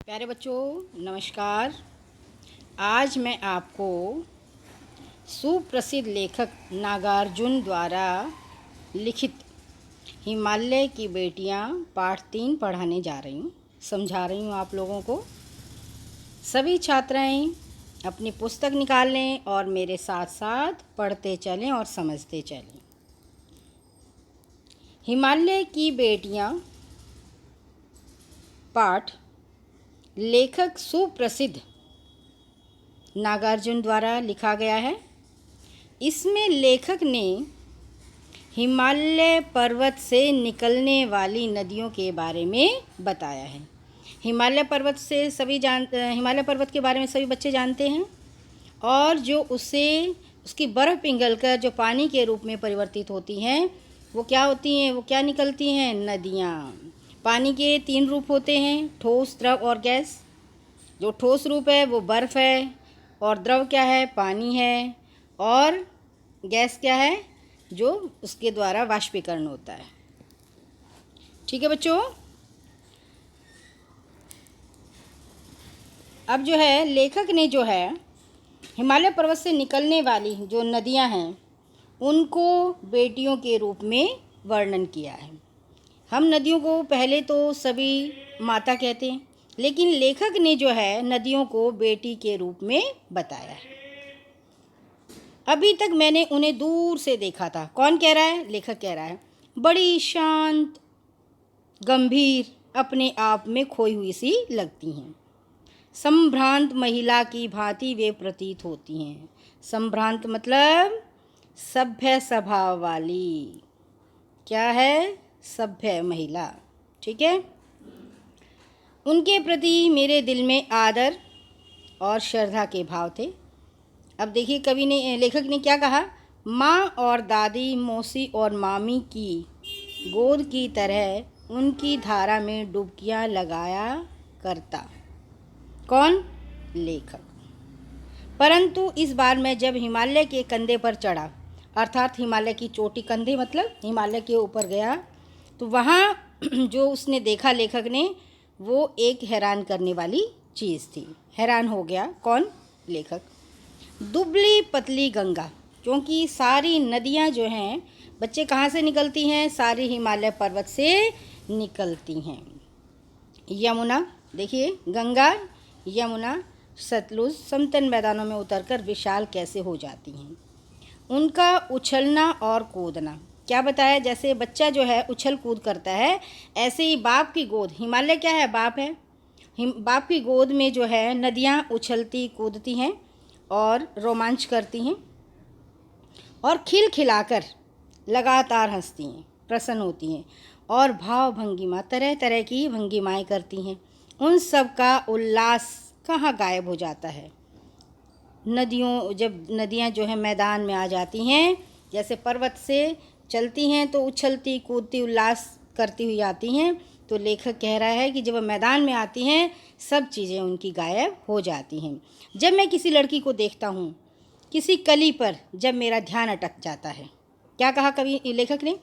प्यारे बच्चों, नमस्कार। आज मैं आपको सुप्रसिद्ध लेखक नागार्जुन द्वारा लिखित हिमालय की बेटियां पाठ 3 पढ़ाने जा रही हूँ, समझा रही हूँ आप लोगों को। सभी छात्राएं अपनी पुस्तक निकाल लें और मेरे साथ साथ पढ़ते चलें और समझते चलें। हिमालय की बेटियां पाठ लेखक सुप्रसिद्ध नागार्जुन द्वारा लिखा गया है। इसमें लेखक ने हिमालय पर्वत से निकलने वाली नदियों के बारे में बताया है। हिमालय पर्वत से हिमालय पर्वत के बारे में सभी बच्चे जानते हैं, और जो उसकी बर्फ़ पिघलकर जो पानी के रूप में परिवर्तित होती हैं, वो क्या होती हैं, वो क्या निकलती हैं? नदियाँ। पानी के 3 रूप होते हैं, ठोस, द्रव और गैस। जो ठोस रूप है वो बर्फ़ है, और द्रव क्या है? पानी है, और गैस क्या है? जो उसके द्वारा वाष्पीकरण होता है। ठीक है बच्चों। अब जो है लेखक ने जो है हिमालय पर्वत से निकलने वाली जो नदियां हैं उनको बेटियों के रूप में वर्णन किया है। हम नदियों को पहले तो सभी माता कहते हैं, लेकिन लेखक ने जो है नदियों को बेटी के रूप में बताया है। अभी तक मैंने उन्हें दूर से देखा था। कौन कह रहा है? लेखक कह रहा है। बड़ी शांत, गंभीर, अपने आप में खोई हुई सी लगती हैं। संभ्रांत महिला की भांति वे प्रतीत होती हैं। संभ्रांत मतलब सभ्य स्वभाव वाली। क्या है? सभ्य महिला। ठीक है। उनके प्रति मेरे दिल में आदर और श्रद्धा के भाव थे। अब देखिए लेखक ने क्या कहा? माँ और दादी, मौसी और मामी की गोद की तरह उनकी धारा में डुबकियाँ लगाया करता। कौन? लेखक। परंतु इस बार मैं जब हिमालय के कंधे पर चढ़ा, अर्थात हिमालय की चोटी, कंधे मतलब हिमालय के ऊपर गया, तो वहाँ जो उसने देखा लेखक ने, वो एक हैरान करने वाली चीज़ थी। हैरान हो गया। कौन? लेखक। दुबली पतली गंगा, क्योंकि सारी नदियाँ जो हैं बच्चे कहाँ से निकलती हैं? सारी हिमालय पर्वत से निकलती हैं। यमुना, देखिए गंगा, यमुना, सतलुज समतल मैदानों में उतरकर विशाल कैसे हो जाती हैं। उनका उछलना और कूदना, क्या बताया? जैसे बच्चा जो है उछल कूद करता है, ऐसे ही बाप की गोद, हिमालय क्या है? बाप है। बाप की गोद में जो है नदियाँ उछलती कूदती हैं और रोमांच करती हैं, और खिलखिलाकर लगातार हंसती हैं, प्रसन्न होती हैं, और भाव भंगिमा, तरह तरह की भंगिमाएँ करती हैं। उन सब का उल्लास कहाँ गायब हो जाता है? जब नदियाँ जो है मैदान में आ जाती हैं, जैसे पर्वत से चलती हैं तो उछलती कूदती उल्लास करती हुई आती हैं, तो लेखक कह रहा है कि जब मैदान में आती हैं सब चीज़ें उनकी गायब हो जाती हैं। जब मैं किसी लड़की को देखता हूँ, किसी कली पर जब मेरा ध्यान अटक जाता है। क्या कहा लेखक ने?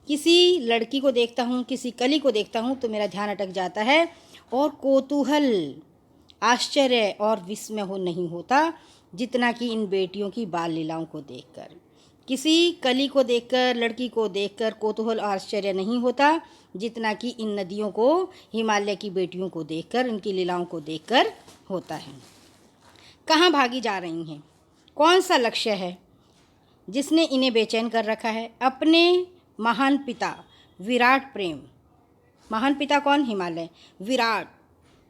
किसी लड़की को देखता हूँ, किसी कली को देखता हूँ तो मेरा ध्यान अटक जाता है, और कौतूहल, आश्चर्य और विस्मय नहीं होता जितना कि इन बेटियों की बाल लीलाओं को देखकर। किसी कली को देखकर, लड़की को देखकर कौतूहल और आश्चर्य नहीं होता जितना कि इन नदियों को, हिमालय की बेटियों को देखकर, इनकी लीलाओं को देखकर होता है। कहाँ भागी जा रही हैं? कौन सा लक्ष्य है जिसने इन्हें बेचैन कर रखा है? अपने महान पिता विराट प्रेम। महान पिता कौन? हिमालय। विराट,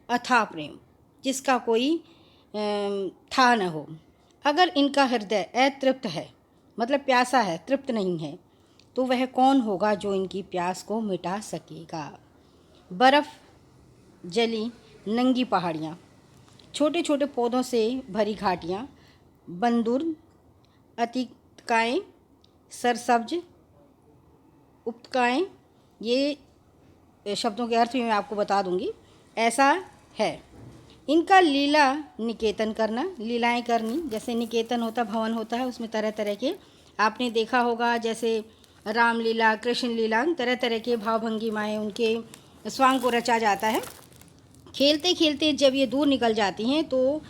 अथाह प्रेम, जिसका कोई था न हो। अगर इनका हृदय अतृप्त है, मतलब प्यासा है, तृप्त नहीं है, तो वह कौन होगा जो इनकी प्यास को मिटा सकेगा? बर्फ़ जली नंगी पहाड़ियाँ, छोटे छोटे पौधों से भरी घाटियाँ, बंदुर, अतिकाएँ, सरसब्ज उपकाएँ, ये शब्दों के अर्थ भी मैं आपको बता दूंगी। ऐसा है इनका लीला निकेतन करना, लीलाएं करनी। जैसे निकेतन होता, भवन होता है, उसमें तरह तरह के आपने देखा होगा, जैसे रामलीला, कृष्ण लीला, तरह तरह के भाव भंगिमाएँ उनके स्वांग को रचा जाता है। खेलते खेलते जब ये दूर निकल जाती हैं तो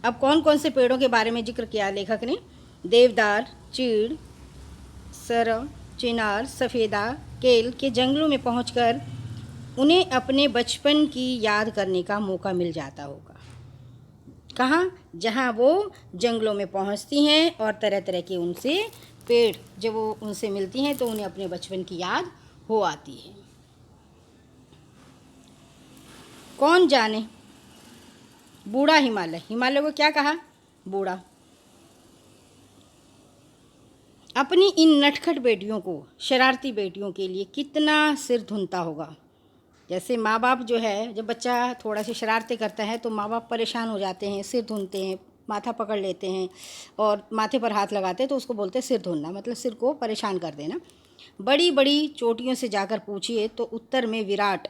अब कौन कौन से पेड़ों के बारे में जिक्र किया लेखक ने? देवदार, चीड़, सरव, चिनार, सफ़ेदा, केल के जंगलों में पहुंचकर उन्हें अपने बचपन की याद करने का मौका मिल जाता होगा। कहाँ? जहाँ वो जंगलों में पहुंचती हैं और तरह तरह के उनसे पेड़ जब वो उनसे मिलती हैं तो उन्हें अपने बचपन की याद हो आती है। कौन जाने बूढ़ा हिमालय, हिमालय को क्या कहा? बूढ़ा। अपनी इन नटखट बेटियों को, शरारती बेटियों के लिए कितना सिर धुनता होगा। जैसे माँ बाप जो है, जब बच्चा थोड़ा सी शरारतें करता है तो माँ बाप परेशान हो जाते हैं, सिर धुनते हैं, माथा पकड़ लेते हैं और माथे पर हाथ लगाते हैं तो उसको बोलते हैं सिर धुनना, मतलब सिर को परेशान कर देना। बड़ी बड़ी चोटियों से जाकर पूछिए तो उत्तर में विराट,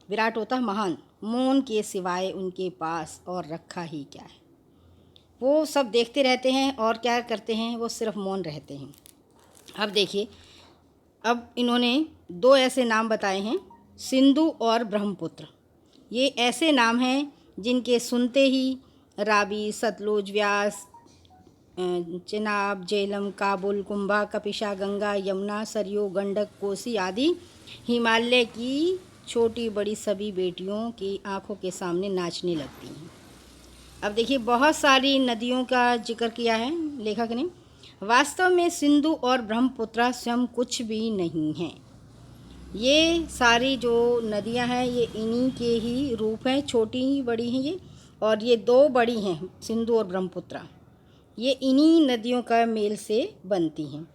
विराट होता है महान, मौन के सिवाय उनके पास और रखा ही क्या है। वो सब देखते रहते हैं और क्या करते हैं, वो सिर्फ मौन रहते हैं। अब देखिए, अब इन्होंने दो ऐसे नाम बताए हैं, सिंधु और ब्रह्मपुत्र। ये ऐसे नाम हैं जिनके सुनते ही रावी, सतलुज, व्यास, चिनाब, झेलम, काबुल, कुंभा, कपिशा, गंगा, यमुना, सरयू, गंडक, कोसी आदि हिमालय की छोटी बड़ी सभी बेटियों की आंखों के सामने नाचने लगती हैं। अब देखिए, बहुत सारी नदियों का जिक्र किया है लेखक ने। वास्तव में सिंधु और ब्रह्मपुत्र स्वयं कुछ भी नहीं हैं। ये सारी जो नदियां हैं ये इन्हीं के ही रूप हैं, छोटी ही बड़ी हैं ये, और ये दो बड़ी हैं सिंधु और ब्रह्मपुत्र, ये इन्हीं नदियों का मेल से बनती हैं।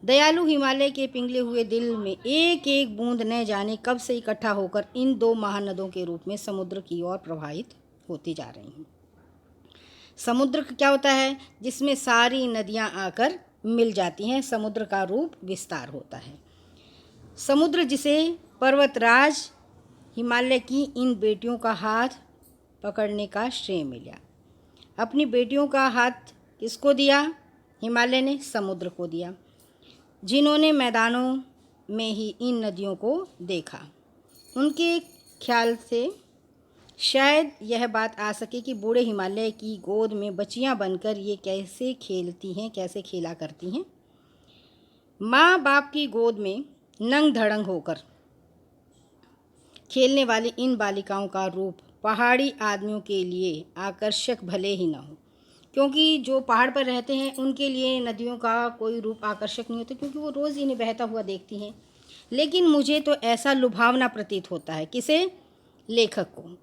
दयालु हिमालय के पिघले हुए दिल में एक एक बूंद न जाने कब से इकट्ठा होकर इन दो महानदों के रूप में समुद्र की ओर प्रवाहित होती जा रही हैं। समुद्र क्या होता है? जिसमें सारी नदियां आकर मिल जाती हैं, समुद्र का रूप विस्तार होता है। समुद्र जिसे पर्वतराज हिमालय की इन बेटियों का हाथ पकड़ने का श्रेय मिला। अपनी बेटियों का हाथ किसको दिया? हिमालय ने समुद्र को दिया, जिन्होंने मैदानों में ही इन नदियों को देखा। उनके ख्याल से शायद यह बात आ सके कि बूढ़े हिमालय की गोद में बच्चियां बनकर ये कैसे खेलती हैं, कैसे खेला करती हैं। माँ बाप की गोद में नंग धड़ंग होकर खेलने वाली इन बालिकाओं का रूप पहाड़ी आदमियों के लिए आकर्षक भले ही न हो, क्योंकि जो पहाड़ पर रहते हैं उनके लिए नदियों का कोई रूप आकर्षक नहीं होता, क्योंकि वो रोज़ इन्हें बहता हुआ देखती हैं। लेकिन मुझे तो ऐसा लुभावना प्रतीत होता है। किसे? लेखक को,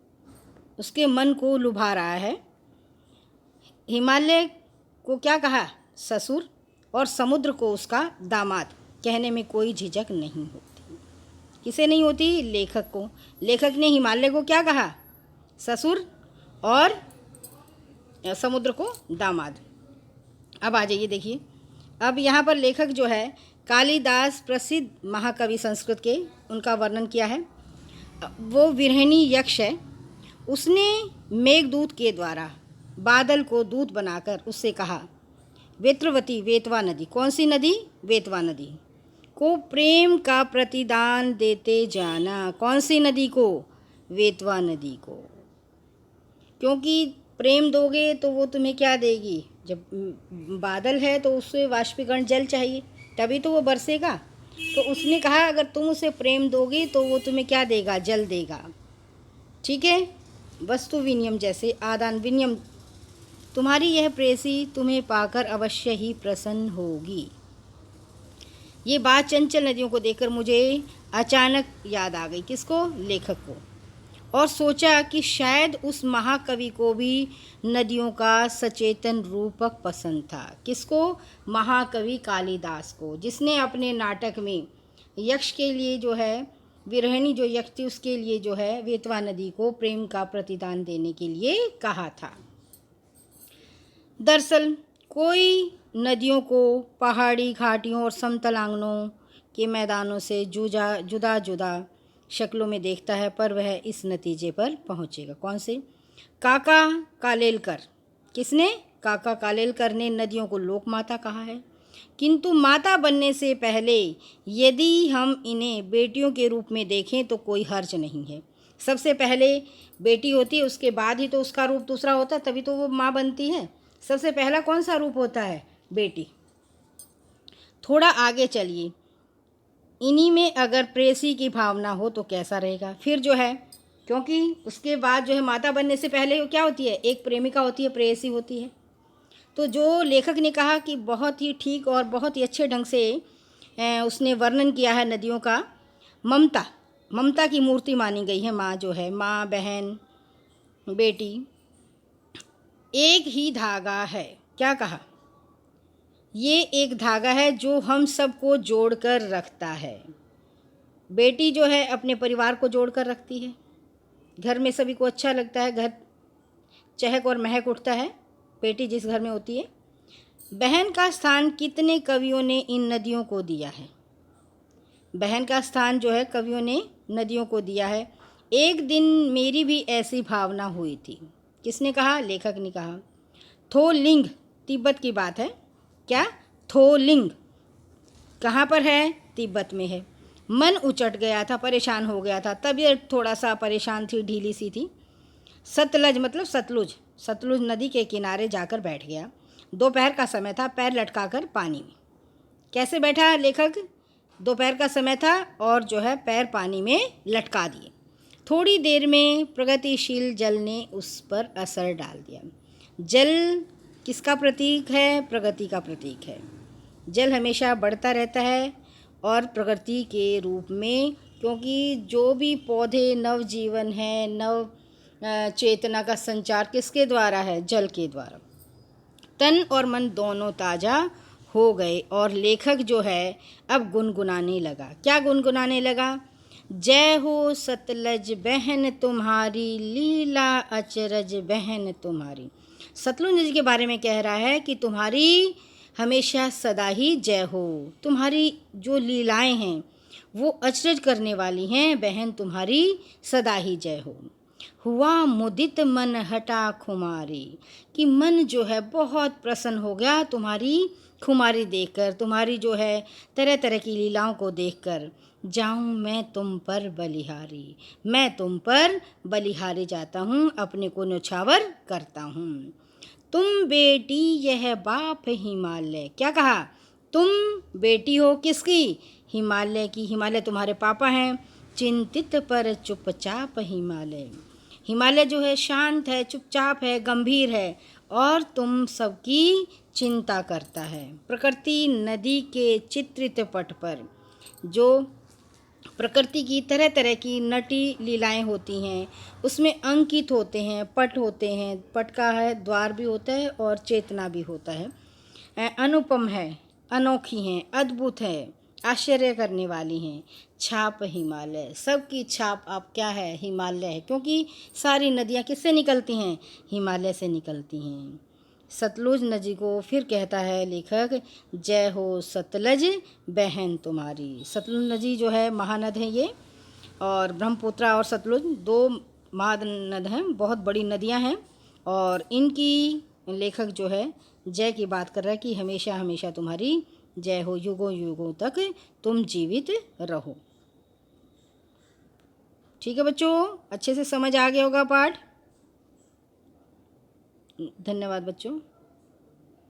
उसके मन को लुभा रहा है। हिमालय को क्या कहा? ससुर, और समुद्र को उसका दामाद। कहने में कोई झिझक नहीं होती। किसे नहीं होती? लेखक को। लेखक ने हिमालय को क्या कहा? ससुर, और समुद्र को दामाद। अब आ जाइए, देखिए, अब यहाँ पर लेखक जो है कालिदास, प्रसिद्ध महाकवि संस्कृत के, उनका वर्णन किया है। वो विरहिणी यक्ष है। उसने मेघदूत के द्वारा बादल को दूत बनाकर उससे कहा, वेत्रवती, वेतवा नदी, कौन सी नदी? वेतवा नदी को प्रेम का प्रतिदान देते जाना। कौन सी नदी को? वेतवा नदी को। क्योंकि प्रेम दोगे तो वो तुम्हें क्या देगी? जब बादल है तो उससे वाष्पीकरण जल चाहिए, तभी तो वो बरसेगा। तो उसने कहा अगर तुम उसे प्रेम दोगे तो वो तुम्हें क्या देगा? जल देगा। ठीक है, वस्तु विनिमय जैसे आदान विनिमय। तुम्हारी यह प्रेसी तुम्हें पाकर अवश्य ही प्रसन्न होगी। ये बात चंचल नदियों को देखकर मुझे अचानक याद आ गई। किसको? लेखक को। और सोचा कि शायद उस महाकवि को भी नदियों का सचेतन रूपक पसंद था। किसको? महाकवि कालिदास को, जिसने अपने नाटक में यक्ष के लिए जो है, विरहिणी जो यक्ष थी उसके लिए जो है वेतवा नदी को प्रेम का प्रतिदान देने के लिए कहा था। दरअसल कोई नदियों को पहाड़ी घाटियों और समतल आंगनों के मैदानों से जुदा जुदा शक्लों में देखता है, पर वह इस नतीजे पर पहुंचेगा। कौन से? काका कालेलकर। किसने? काका कालेलकर ने नदियों को लोक माता कहा है। किंतु माता बनने से पहले यदि हम इन्हें बेटियों के रूप में देखें तो कोई हर्ज नहीं है। सबसे पहले बेटी होती है, उसके बाद ही तो उसका रूप दूसरा होता है, तभी तो वो माँ बनती है। सबसे पहला कौन सा रूप होता है? बेटी। थोड़ा आगे चलिए, इन्हीं में अगर प्रेयसी की भावना हो तो कैसा रहेगा? फिर जो है, क्योंकि उसके बाद जो है माता बनने से पहले वो क्या होती है? एक प्रेमिका होती है, प्रेयसी होती है। तो जो लेखक ने कहा कि बहुत ही ठीक और बहुत ही अच्छे ढंग से उसने वर्णन किया है नदियों का। ममता, ममता की मूर्ति मानी गई है माँ, जो है माँ, बहन, बेटी, एक ही धागा है। क्या कहा? ये एक धागा है जो हम सबको जोड़ कर रखता है। बेटी जो है अपने परिवार को जोड़ कर रखती है, घर में सभी को अच्छा लगता है, घर चहक और महक उठता है बेटी जिस घर में होती है। बहन का स्थान कितने कवियों ने इन नदियों को दिया है? बहन का स्थान जो है कवियों ने नदियों को दिया है। एक दिन मेरी भी ऐसी भावना हुई थी। किसने कहा? लेखक ने कहा। थोलिंग, तिब्बत की बात है। क्या? थोलिंग कहाँ पर है? तिब्बत में है। मन उचट गया था, परेशान हो गया था, तबीयत थोड़ा सा परेशान थी, ढीली सी थी। सतलज मतलब सतलुज, सतलुज नदी के किनारे जाकर बैठ गया। दोपहर का समय था, पैर लटकाकर पानी में। कैसे बैठा लेखक? दोपहर का समय था और जो है पैर पानी में लटका दिए। थोड़ी देर में प्रगतिशील जल ने उस पर असर डाल दिया। जल किसका प्रतीक है? प्रगति का प्रतीक है। जल हमेशा बढ़ता रहता है और प्रगति के रूप में, क्योंकि जो भी पौधे नवजीवन है, नव चेतना का संचार किसके द्वारा है? जल के द्वारा। तन और मन दोनों ताज़ा हो गए और लेखक जो है अब गुनगुनाने लगा। क्या गुनगुनाने लगा? जय हो सतलज बहन तुम्हारी, लीला अचरज बहन तुम्हारी। सतलुज नदी के बारे में कह रहा है कि तुम्हारी हमेशा सदा ही जय हो। तुम्हारी जो लीलाएं हैं वो अचरज करने वाली हैं, बहन तुम्हारी सदा ही जय हो। हुआ मुदित मन हटा खुमारी, कि मन जो है बहुत प्रसन्न हो गया तुम्हारी खुमारी देखकर, तुम्हारी जो है तरह तरह की लीलाओं को देखकर। जाऊं मैं तुम पर बलिहारी, मैं तुम पर बलिहारी जाता हूँ, अपने को न्यौछावर करता हूँ। तुम बेटी यह बाप हिमालय। क्या कहा? तुम बेटी हो किसकी? हिमालय की। हिमालय तुम्हारे पापा हैं। चिंतित पर चुपचाप हिमालय, हिमालय जो है शांत है, चुपचाप है, गंभीर है और तुम सबकी चिंता करता है। प्रकृति नदी के चित्रित पट पर जो प्रकृति की तरह तरह की नटी लीलाएं होती हैं, उसमें अंकित होते हैं, पट होते हैं। पट का है द्वार भी होता है और चेतना भी होता है। अनुपम है, अनोखी हैं, अद्भुत है, आश्चर्य करने वाली हैं। छाप हिमालय, सबकी छाप आप क्या है? हिमालय है, क्योंकि सारी नदियाँ किससे निकलती हैं? हिमालय से निकलती हैं। सतलुज नदी को फिर कहता है लेखक, जय हो सतलज बहन तुम्हारी। सतलुज नदी जो है महानद है ये, और ब्रह्मपुत्रा और सतलुज दो महानद हैं, बहुत बड़ी नदियां हैं। और इनकी लेखक जो है जय की बात कर रहा है कि हमेशा हमेशा तुम्हारी जय हो, युगों युगों तक तुम जीवित रहो। ठीक है बच्चों, अच्छे से समझ आ गया होगा पाठ। धन्यवाद बच्चों।